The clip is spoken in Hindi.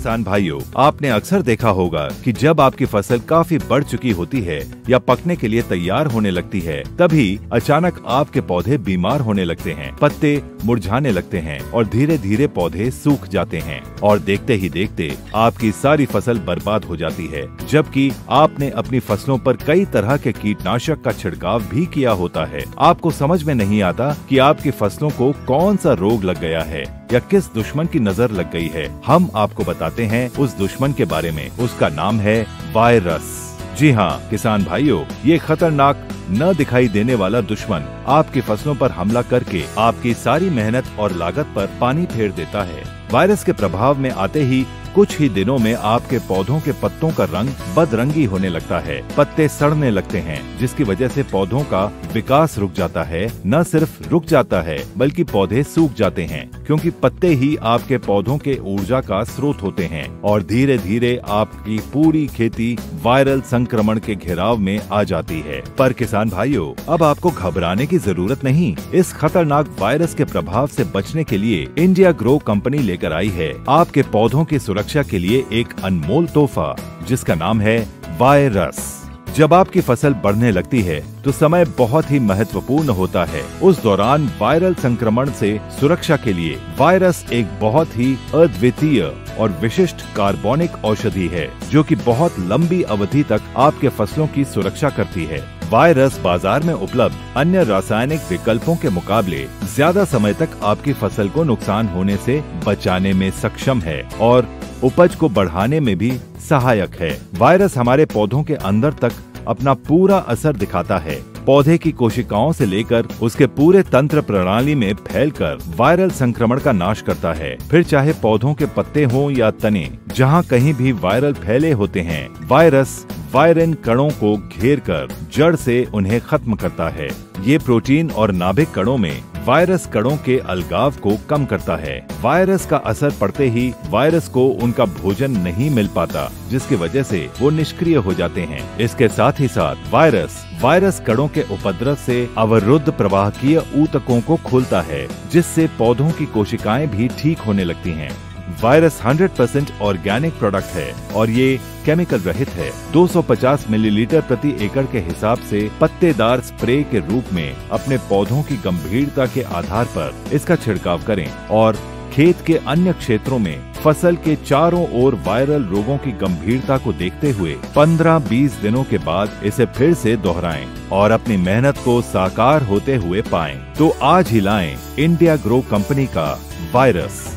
किसान भाइयों, आपने अक्सर देखा होगा कि जब आपकी फसल काफी बढ़ चुकी होती है या पकने के लिए तैयार होने लगती है, तभी अचानक आपके पौधे बीमार होने लगते हैं, पत्ते मुरझाने लगते हैं और धीरे धीरे पौधे सूख जाते हैं और देखते ही देखते आपकी सारी फसल बर्बाद हो जाती है, जबकि आपने अपनी फसलों पर कई तरह के कीटनाशक का छिड़काव भी किया होता है। आपको समझ में नहीं आता कि आपकी फसलों को कौन सा रोग लग गया है या किस दुश्मन की नजर लग गई है। हम आपको बताते हैं उस दुश्मन के बारे में। उसका नाम है वायरस। जी हाँ किसान भाइयों, ये खतरनाक न दिखाई देने वाला दुश्मन आपकी फसलों पर हमला करके आपकी सारी मेहनत और लागत पर पानी फेर देता है। वायरस के प्रभाव में आते ही कुछ ही दिनों में आपके पौधों के पत्तों का रंग बदरंगी होने लगता है, पत्ते सड़ने लगते हैं, जिसकी वजह से पौधों का विकास रुक जाता है। न सिर्फ रुक जाता है बल्कि पौधे सूख जाते हैं, क्योंकि पत्ते ही आपके पौधों के ऊर्जा का स्रोत होते हैं और धीरे धीरे आपकी पूरी खेती वायरल संक्रमण के घेराव में आ जाती है। पर किसान भाइयों, अब आपको घबराने की जरूरत नहीं। इस खतरनाक वायरस के प्रभाव से बचने के लिए इंडिया ग्रो कंपनी लेकर आई है आपके पौधों की सुरक्षा के लिए एक अनमोल तोहफा, जिसका नाम है वायरस। जब आपकी फसल बढ़ने लगती है तो समय बहुत ही महत्वपूर्ण होता है। उस दौरान वायरल संक्रमण से सुरक्षा के लिए वायरस एक बहुत ही अद्वितीय और विशिष्ट कार्बनिक औषधि है, जो कि बहुत लंबी अवधि तक आपके फसलों की सुरक्षा करती है। वायरस बाजार में उपलब्ध अन्य रासायनिक विकल्पों के मुकाबले ज्यादा समय तक आपकी फसल को नुकसान होने से बचाने में सक्षम है और उपज को बढ़ाने में भी सहायक है। वायरस हमारे पौधों के अंदर तक अपना पूरा असर दिखाता है। पौधे की कोशिकाओं से लेकर उसके पूरे तंत्र प्रणाली में फैलकर वायरल संक्रमण का नाश करता है। फिर चाहे पौधों के पत्ते हों या तने, जहां कहीं भी वायरल फैले होते हैं, वायरस वायरन कणों को घेर कर जड़ से उन्हें खत्म करता है। ये प्रोटीन और नाभिक कणों में वायरस कणों के अलगाव को कम करता है। वायरस का असर पड़ते ही वायरस को उनका भोजन नहीं मिल पाता, जिसकी वजह से वो निष्क्रिय हो जाते हैं। इसके साथ ही साथ वायरस कणों के उपद्रव से अवरुद्ध प्रवाहकीय ऊतकों को खोलता है, जिससे पौधों की कोशिकाएं भी ठीक होने लगती हैं। वायरस 100% ऑर्गेनिक प्रोडक्ट है और ये केमिकल रहित है। 250 मिलीलीटर प्रति एकड़ के हिसाब से पत्तेदार स्प्रे के रूप में अपने पौधों की गंभीरता के आधार पर इसका छिड़काव करें और खेत के अन्य क्षेत्रों में फसल के चारों ओर वायरल रोगों की गंभीरता को देखते हुए 15-20 दिनों के बाद इसे फिर से दोहराएं और अपनी मेहनत को साकार होते हुए पाएं। तो आज ही लाएं इंडिया ग्रो कंपनी का वायरस।